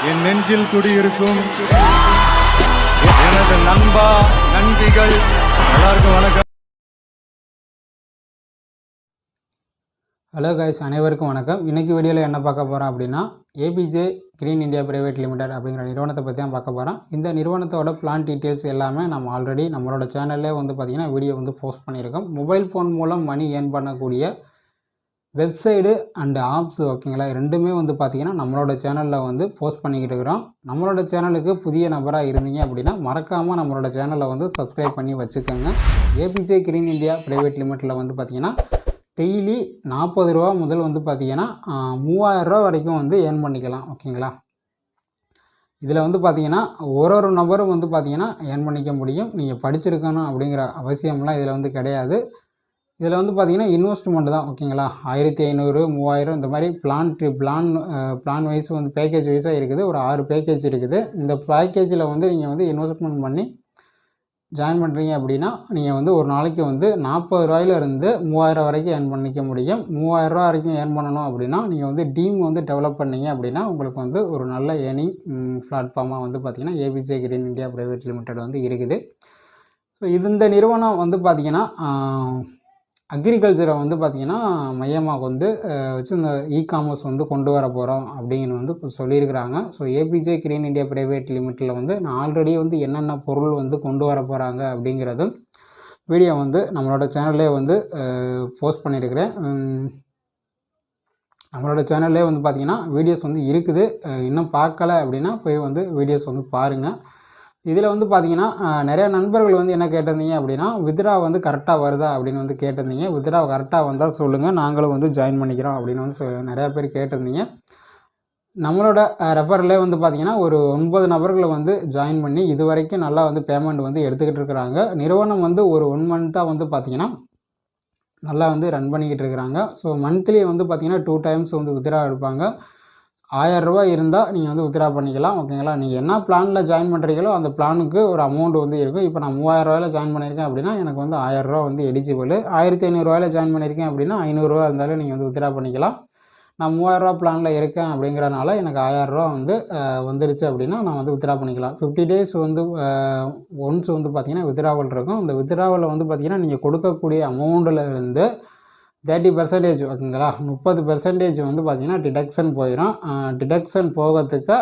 என் நெஞ்சில் குடியிருக்கும் எனது நண்பா நண்பிகள் எல்லாருக்கும் வணக்கம். ஹலோ கைஸ், அனைவருக்கும் வணக்கம். இன்றைக்கி வீடியோவில் என்ன பார்க்க போகிறோம் அப்படின்னா, APJ green India private limited அப்படிங்கிற நிறுவனத்தை பற்றி தான் பார்க்க போகிறோம். இந்த நிறுவனத்தோட பிளான் டீட்டெயில்ஸ் எல்லாமே நம்ம ஆல்ரெடி நம்மளோட சேனல்லே வந்து பார்த்திங்கன்னா வீடியோ வந்து போஸ்ட் பண்ணியிருக்கோம். மொபைல் ஃபோன் மூலம் மணி ஏர்ன் பண்ணக்கூடிய வெப்சைடு அண்டு ஆப்ஸ் ஓகேங்களா, ரெண்டுமே வந்து பார்த்திங்கன்னா நம்மளோட சேனலில் வந்து போஸ்ட் பண்ணிக்கிட்டு இருக்கிறோம். நம்மளோட சேனலுக்கு புதிய நபராக இருந்தீங்க அப்படின்னா மறக்காமல் நம்மளோட சேனலை வந்து சப்ஸ்கிரைப் பண்ணி வச்சுக்கோங்க. ஏபிஜே கிரீன் இந்தியா பிரைவேட் லிமிட்டில் வந்து பார்த்திங்கன்னா டெய்லி 40 ரூபா முதல் வந்து பார்த்திங்கன்னா 3000 ரூபா வரைக்கும் வந்து ஏர்ன் பண்ணிக்கலாம் ஓகேங்களா. இதில் வந்து பார்த்திங்கன்னா ஒரு நபரும் வந்து பார்த்திங்கன்னா ஏர்ன் பண்ணிக்க முடியும். நீங்கள் படிச்சிருக்கணும் அப்படிங்கிற அவசியம்லாம் இதில் வந்து கிடையாது. இதில் வந்து பார்த்திங்கன்னா இன்வெஸ்ட்மெண்ட் தான் ஓகேங்களா. 1500 3000 இந்த மாதிரி பிளான் வைஸ் வந்து பேக்கேஜ் வைஸாக இருக்குது. ஒரு 6 பேக்கேஜ் இருக்குது. இந்த பேக்கேஜில் வந்து நீங்கள் வந்து இன்வெஸ்ட்மெண்ட் பண்ணி ஜாயின் பண்ணுறீங்க அப்படின்னா நீங்கள் வந்து ஒரு நாளைக்கு வந்து 40 ரூபாயிலிருந்து 3000 வரைக்கும் ஏர்ன் பண்ணிக்க முடியும். 3000 ரூபா வரைக்கும் ஏர்ன் பண்ணணும் அப்படின்னா நீங்கள் வந்து டீம் வந்து டெவலப் பண்ணீங்க அப்படின்னா உங்களுக்கு வந்து ஒரு நல்ல ஏர்னிங் பிளாட்ஃபார்மாக வந்து பார்த்திங்கன்னா APJ green India private limited வந்து இருக்குது. ஸோ இந்த நிறுவனம் வந்து பார்த்திங்கன்னா அக்ரிகல்ச்சரை வந்து பார்த்திங்கன்னா மையமாக வந்து வச்சு இந்த இ-காமர்ஸ் வந்து கொண்டு வர போகிறோம் அப்படின்னு வந்து சொல்லியிருக்கிறாங்க. So APJ green India private லிமிட்டில் வந்து நான் ஆல்ரெடி வந்து என்னென்ன பொருள் வந்து கொண்டு வர போகிறாங்க அப்படிங்கிறதும் வீடியோ வந்து நம்மளோட சேனல்லே வந்து போஸ்ட் பண்ணியிருக்கிறேன். நம்மளோட சேனல்லே வந்து பார்த்திங்கன்னா வீடியோஸ் வந்து இருக்குது. இன்னும் பார்க்கல அப்படின்னா போய் வந்து வீடியோஸ் வந்து பாருங்கள். இதில் வந்து பார்த்திங்கன்னா நிறையா நண்பர்கள் வந்து என்ன கேட்டிருந்தீங்க அப்படின்னா, வித்ரா வந்து கரெக்டாக வருதா அப்படின்னு வந்து கேட்டிருந்தீங்க. வித்ரா கரெக்டாக வந்தால் சொல்லுங்கள், நாங்களும் வந்து ஜாயின் பண்ணிக்கிறோம் அப்படின்னு வந்து நிறையா பேர் கேட்டிருந்தீங்க. நம்மளோட ரெஃபரில் வந்து பார்த்திங்கன்னா ஒரு 9 நபர்களை வந்து ஜாயின் பண்ணி இது வரைக்கும் நல்லா வந்து பேமெண்ட் வந்து எடுத்துக்கிட்டு இருக்கிறாங்க. நிறுவனம் வந்து ஒரு 1 மந்த்தாக வந்து பார்த்திங்கன்னா நல்லா வந்து ரன் பண்ணிக்கிட்டு இருக்கிறாங்க. ஸோ மந்த்லி வந்து பார்த்திங்கன்னா 2 டைம்ஸ் வந்து வித்ரா எடுப்பாங்க. 1000 ரூபா இருந்தால் நீங்கள் வந்து வித்ரா பண்ணிக்கலாம் ஓகேங்களா. நீங்கள் என்ன பிளானில் ஜாயின் பண்ணுறீங்களோ அந்த பிளானுக்கு ஒரு அமௌண்ட் வந்து இருக்கும். இப்போ நான் 3000 ரூபாயில் ஜாயின் பண்ணியிருக்கேன் அப்படின்னா எனக்கு வந்து 1000 ரூபா வந்து எலிஜிபிள். 1500 ரூபாயில் ஜாயின் பண்ணியிருக்கேன் அப்படின்னா 500 ரூபா இருந்தாலும் நீங்கள் வந்து வித்ரா பண்ணிக்கலாம். நான் 3000 ரூபா பிளானில் இருக்கேன் அப்படிங்கிறனால எனக்கு 1000 ரூபா வந்து வந்துருச்சு அப்படின்னா நான் வந்து வித்ரா பண்ணிக்கலாம். 50 டேஸ் வந்து ஒன்ஸ் வந்து பார்த்திங்கன்னா வித்ராவல் இருக்கும். இந்த வித்ராவலில் வந்து பார்த்திங்கன்னா நீங்கள் கொடுக்கக்கூடிய அமௌண்ட்டில் இருந்து 30% ஓகேங்களா, 30% வந்து பார்த்திங்கன்னா டிடக்ஷன் போயிடும். டிடக்ஷன் போகிறதுக்கு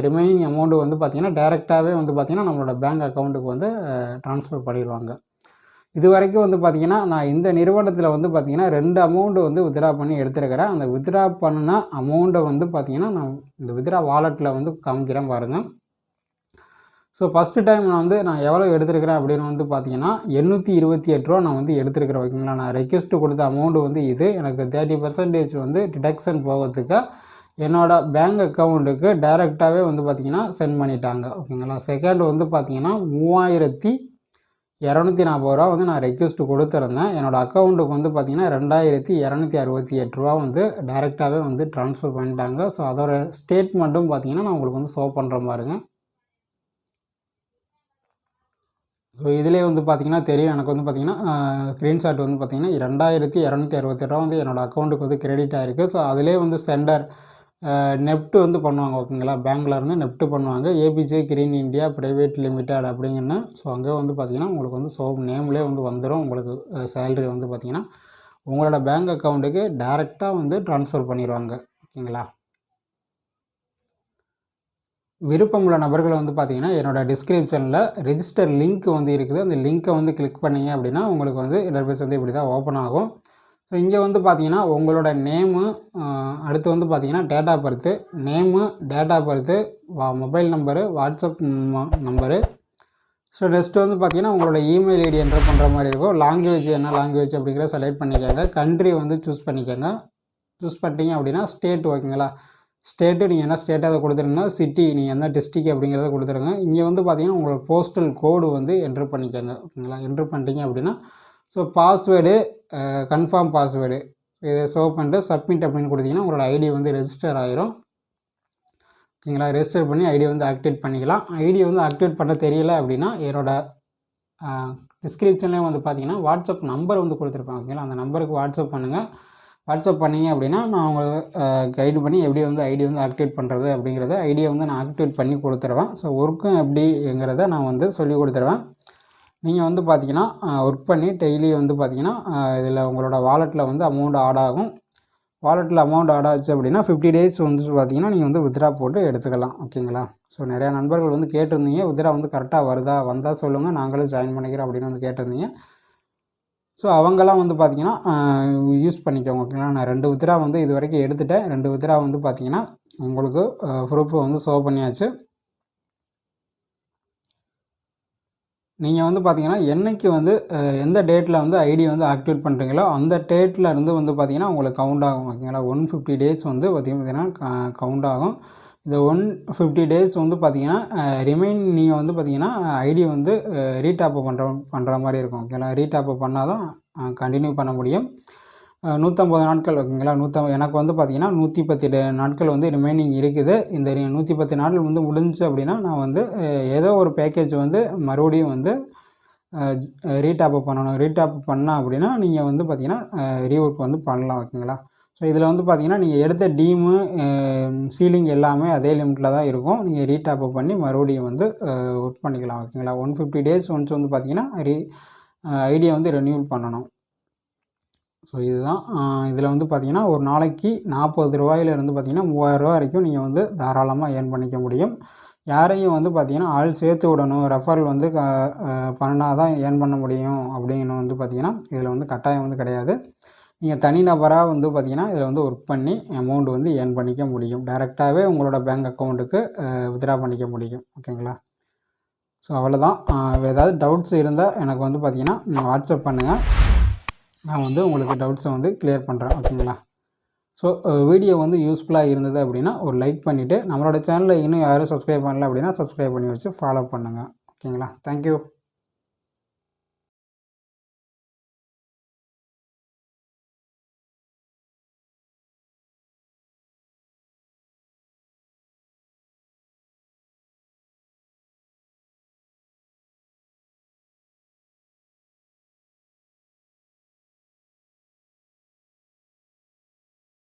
ரிமைனிங் அமௌண்ட்டு வந்து பார்த்திங்கன்னா டேரெக்டாகவே வந்து பார்த்திங்கன்னா நம்மளோட பேங்க் அக்கௌண்ட்டுக்கு வந்து ட்ரான்ஸ்ஃபர் பண்ணிடுவாங்க. இது வரைக்கும் வந்து பார்த்திங்கன்னா நான் இந்த நிறுவனத்தில் வந்து பார்த்திங்கன்னா 2 அமௌண்ட்டு வந்து வித்ரா பண்ணி எடுத்துருக்கிறேன். அந்த வித்ரா பண்ண அமௌண்ட்டை வந்து பார்த்திங்கன்னா நான் இந்த வித்ரா வாலெட்டில் வந்து காமிக்கிறேன் பாருங்கள். ஸோ ஃபஸ்ட்டு டைம் நான் எவ்வளோ எடுத்துருக்கிறேன் அப்படின்னு வந்து பார்த்திங்கன்னா 828 ரூபா நான் வந்து எடுத்துருக்கிறேன் ஓகேங்களா. நான் ரெக்வெஸ்ட்டு கொடுத்த அமௌண்ட்டு வந்து இது எனக்கு 30% வந்து டிடக்ஷன் போகிறதுக்கு என்னோடய பேங்க் அக்கௌண்ட்டுக்கு டைரெக்டாகவே வந்து பார்த்திங்கன்னா சென்ட் பண்ணிட்டாங்க ஓகேங்களா. செகண்ட் வந்து பார்த்திங்கன்னா 3240 ரூபா வந்து நான் ரெக்வெஸ்ட்டு கொடுத்துருந்தேன். என்னோடய அக்கௌண்ட்டுக்கு வந்து பார்த்திங்கன்னா 2268 ரூபா வந்து டைரெக்டாகவே வந்து ட்ரான்ஸ்ஃபர் பண்ணிட்டாங்க. ஸோ அதோட ஸ்டேட்மெண்ட்டும் பார்த்திங்கன்னா நான் உங்களுக்கு வந்து ஷோ பண்ணுற பாருங்க. ஸோ இதிலே வந்து பார்த்திங்கன்னா தெரியும் எனக்கு வந்து பார்த்திங்கன்னா ஸ்க்ரீன்ஷாட் வந்து பார்த்திங்கன்னா 2268 ரூபா வந்து என்னோடய அக்கௌண்ட்டுக்கு வந்து கிரெடிட் ஆகிருக்கு. ஸோ அதிலே வந்து சென்டர் நெஃப்ட் வந்து பண்ணுவாங்க ஓகேங்களா. பேங்க்கில் இருந்து நெஃப்ட் பண்ணுவாங்க APJ green India private limited அப்படிங்கன்னு. ஸோ அங்கே வந்து பார்த்திங்கன்னா உங்களுக்கு வந்து நேம்லேயே வந்து வந்துடும். உங்களுக்கு சேலரி வந்து பார்த்திங்கன்னா உங்களோட பேங்க் அக்கௌண்ட்டுக்கு டைரெக்டாக வந்து ட்ரான்ஸ்ஃபர் பண்ணிடுவாங்க ஓகேங்களா. விருப்பமுள்ள நபர்களை வந்து பார்த்திங்கன்னா என்னோடய டிஸ்கிரிப்ஷனில் ரெஜிஸ்டர் லிங்க் வந்து இருக்குது. அந்த லிங்க்கை வந்து கிளிக் பண்ணிங்க அப்படின்னா உங்களுக்கு வந்து இன்டர்ஃபேஸ் வந்து இப்படி தான் ஓப்பன் ஆகும். ஸோ இங்கே வந்து பார்த்திங்கன்னா உங்களோட நேமு, அடுத்து வந்து பார்த்திங்கன்னா date of birth, name, date of birth, mobile number, WhatsApp number. So next வந்து பார்த்திங்கன்னா உங்களோட இமெயில் ஐடி என்டர் பண்ணுற மாதிரி இருக்கும். லாங்குவேஜ் என்ன லாங்குவேஜ் அப்படிங்கிறத செலக்ட் பண்ணிக்கோங்க. கண்ட்ரி வந்து சூஸ் பண்ணிக்கோங்க. சூஸ் பண்ணிட்டீங்க அப்படின்னா ஸ்டேட் ஓகேங்களா. ஸ்டேட்டு நீங்கள் என்ன ஸ்டேட்டாக அதை கொடுத்துருங்கன்னா, சிட்டி நீங்கள் என்ன டிஸ்ட்ரிக் அப்படிங்கிறத கொடுத்துருங்க. இங்கே வந்து பார்த்திங்கன்னா உங்களோட போஸ்டல் கோடு வந்து என்ட்ரு பண்ணிக்கோங்க ஓகேங்களா. என்ட்ரு பண்ணிட்டீங்க அப்படின்னா ஸோ பாஸ்வேர்டு, கன்ஃபார்ம் பாஸ்வேர்டு இதை ஷோ பண்ணிட்டு சப்மிட் அப்படின்னு கொடுத்தீங்கன்னா உங்களோட ஐடி வந்து ரெஜிஸ்டர் ஆகிரும் ஓகேங்களா. ரெஜிஸ்டர் பண்ணி ஐடி வந்து ஆக்டிவேட் பண்ணிக்கலாம். ஐடி வந்து ஆக்டிவேட் பண்ண தெரியல அப்படின்னா என்னோடய டிஸ்கிரிப்ஷன்லேயே வந்து பார்த்திங்கன்னா வாட்ஸ்அப் நம்பர் வந்து கொடுத்துருப்பாங்க ஓகேங்களா. அந்த நம்பருக்கு வாட்ஸ்அப் பண்ணுங்கள். வாட்ஸ்அப் பண்ணிங்க அப்படின்னா நான் உங்களுக்கு கைடு பண்ணி எப்படி வந்து ஐடி வந்து ஆக்டிவேட் பண்ணுறது அப்படிங்கிறத ஐடியை வந்து நான் ஆக்டிவேட் பண்ணி கொடுத்துருவேன். ஸோ ஒர்க்கும் எப்படிங்கிறத நான் வந்து சொல்லி கொடுத்துருவேன். நீங்கள் வந்து பார்த்தீங்கன்னா ஒர்க் பண்ணி டெய்லி வந்து பார்த்தீங்கன்னா இதில் உங்களோட வாலெட்டில் வந்து அமௌண்ட் ஆட் ஆகும். வாலெட்டில் அமௌண்ட் ஆட் ஆச்சு அப்படின்னா 50 டேஸ் வந்து பார்த்தீங்கன்னா நீங்கள் வந்து வித்ட்ரா போட்டு எடுத்துக்கலாம். ஓகேங்களா? ஸோ நிறையா நண்பர்கள் வந்து கேட்டிருந்தீங்க, வித்ட்ரா வந்து கரெக்டாக வருதா, வந்தால் சொல்லுங்கள் நாங்களும் ஜாயின் பண்ணிக்கிறோம் அப்படின்னு வந்து கேட்டிருந்தீங்க. ஸோ அவங்கெல்லாம் வந்து பார்த்தீங்கன்னா யூஸ் பண்ணிக்கோங்க. ஓகேங்களா? நான் 2 வித்ட்ரா வந்து இது வரைக்கும் எடுத்துட்டேன். 2 வித்ட்ரா வந்து பார்த்தீங்கன்னா உங்களுக்கு ப்ரூஃப் வந்து ஷோ பண்ணியாச்சு. நீங்கள் வந்து பார்த்தீங்கன்னா என்றைக்கு வந்து எந்த டேட்டில் வந்து ஐடி வந்து ஆக்டிவேட் பண்ணுறீங்களோ அந்த டேட்டில் இருந்து வந்து பார்த்தீங்கன்னா உங்களுக்கு கவுண்ட் ஆகும். ஓகேங்களா? 150 டேஸ் வந்து பார்த்தீங்கன்னா கவுண்ட் ஆகும். இந்த 150 டேஸ் வந்து பார்த்தீங்கன்னா நீங்கள் வந்து பார்த்தீங்கன்னா ஐடி வந்து ரீடாப் பண்ணுற மாதிரி இருக்கும். ஓகேங்களா? ரீடாப் பண்ணால் தான் கண்டினியூ பண்ண முடியும். 150 நாட்கள். ஓகேங்களா? எனக்கு வந்து பார்த்தீங்கன்னா 110 நாட்கள் வந்து ரிமைனிங் இருக்குது. இந்த 110 நாட்கள் வந்து முடிஞ்சிச்சு அப்படின்னா நான் வந்து ஏதோ ஒரு பேக்கேஜ் வந்து மறுபடியும் வந்து ரீடாப் பண்ணணும். ரீடாப் பண்ணால் அப்படின்னா நீங்கள் வந்து பார்த்தீங்கன்னா ரீஒர்க் வந்து பண்ணலாம். ஓகேங்களா? ஸோ இதில் வந்து பார்த்தீங்கன்னா நீங்கள் எடுத்த டீமு சீலிங் எல்லாமே அதே லிமிட்டில் தான் இருக்கும். நீங்கள் ரீடாப் பண்ணி மறுபடியும் வந்து ஒர்க் பண்ணிக்கலாம். ஓகேங்களா? 150 டேஸ் ஒன்ஸ் வந்து பார்த்தீங்கன்னா ஐடியை வந்து ரெனியூவல் பண்ணணும். ஸோ இதுதான் இதில் வந்து பார்த்திங்கன்னா ஒரு நாளைக்கு 40 ரூபாயிலிருந்து பார்த்திங்கன்னா 3000 ரூபா வரைக்கும் நீங்கள் வந்து தாராளமாக ஏர்ன் பண்ணிக்க முடியும். யாரையும் வந்து பார்த்திங்கன்னா ஆள் சேர்த்து விடணும், ரெஃபரல் வந்து பண்ணால் தான் ஏர்ன் பண்ண முடியும் அப்படின்னு வந்து பார்த்திங்கன்னா இதில் வந்து கட்டாயம் வந்து கிடையாது. நீங்கள் தனிநபராக வந்து பார்த்திங்கன்னா இதில் வந்து ஒர்க் பண்ணி அமௌண்ட் வந்து ஏர்ன் பண்ணிக்க முடியும். டைரெக்டாகவே உங்களோட பேங்க் அக்கௌண்ட்டுக்கு வித்ட்ரா பண்ணிக்க முடியும். ஓகேங்களா? ஸோ அவ்வளோதான். ஏதாவது டவுட்ஸ் இருந்தால் எனக்கு வந்து பார்த்திங்கன்னா வாட்ஸ்அப் பண்ணுங்கள். நான் வந்து உங்களுக்கு டவுட்ஸை வந்து கிளியர் பண்ணுறேன். ஓகேங்களா? ஸோ வீடியோ வந்து யூஸ்ஃபுல்லாக இருந்தது அப்படின்னா ஒரு லைக் பண்ணிவிட்டு நம்மளோட சேனலை இன்னும் யாரும் சப்ஸ்கிரைப் பண்ணல அப்படின்னா சப்ஸ்கிரைப் பண்ணி வச்சு ஃபாலோ பண்ணுங்கள். ஓகேங்களா? தேங்க்யூ.